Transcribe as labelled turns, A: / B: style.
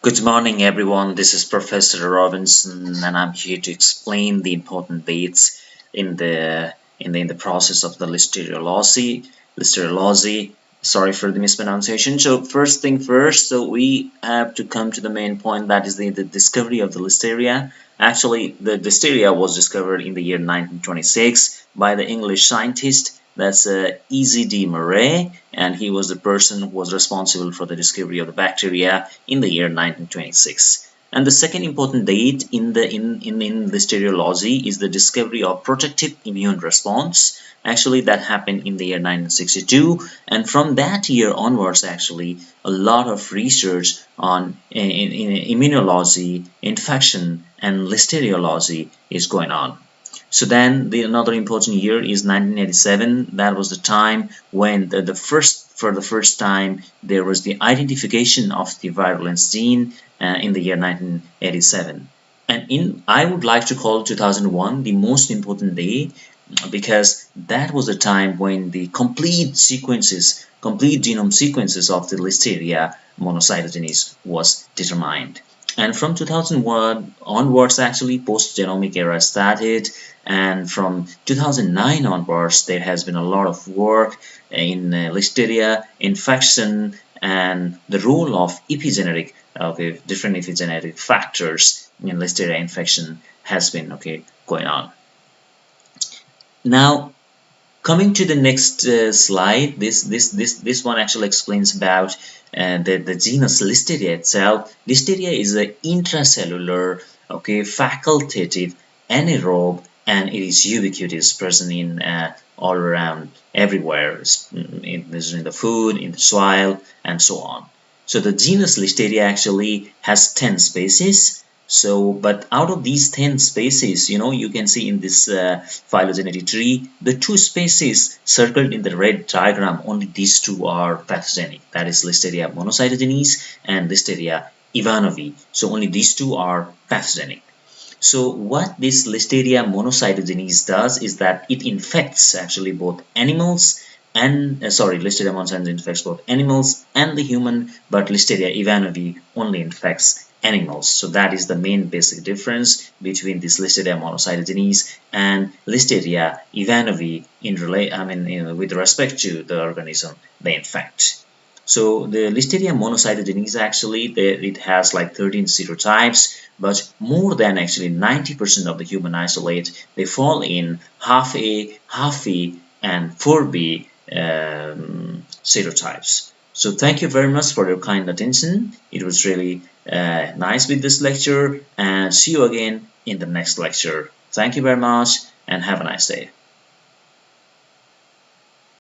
A: Good morning, everyone. This is Professor Robinson, and I'm here to explain the important dates in the process of the Listeriology. Listeriology. Sorry for the mispronunciation. So first thing first, so we have to come to the main point, that is the discovery of the Listeria. Actually, the Listeria was discovered in the year 1926 by the English scientist. That's E.Z.D. Murray, and he was the person who was responsible for the discovery of the bacteria in the year 1926. And the second important date in Listeriology is the discovery of protective immune response. Actually, that happened in the year 1962, and from that year onwards, actually, a lot of research on in immunology, infection, and Listeriology is going on. So then another important year is 1987. That was the time when for the first time there was the identification of the virulence gene in the year 1987. And I would like to call 2001 the most important day, because that was the time when the complete genome sequences of the Listeria monocytogenes was determined. And from 2001 onwards, actually, post-genomic era started, and from 2009 onwards, there has been a lot of work in Listeria, infection, and the role of different epigenetic factors in Listeria infection has been going on. Now, coming to the next slide, this one actually explains about the genus Listeria itself. Listeria is an intracellular, facultative, anaerobe, and it is ubiquitous, present in all around, everywhere, in the food, in the soil, and so on. So the genus Listeria actually has 10 species. So, but out of these 10 species, you can see in this phylogenetic tree, the 2 species circled in the red diagram, only these 2 are pathogenic. That is Listeria monocytogenes and Listeria ivanovi. So only these 2 are pathogenic. So what this Listeria monocytogenes does is that it infects actually both animals and Listeria monocytogenes infects both animals and the human, but Listeria ivanovi only infects animals. So that is the main basic difference between this Listeria monocytogenes and Listeria ivanovi with respect to the organism they infect. So the Listeria monocytogenes actually it has like 13 serotypes, but more than actually 90% of the human isolate, they fall in half A, half E, and 4B serotypes. So thank you very much for your kind attention. It was really nice with this lecture, and see you again in the next lecture. Thank you very much and have a nice day.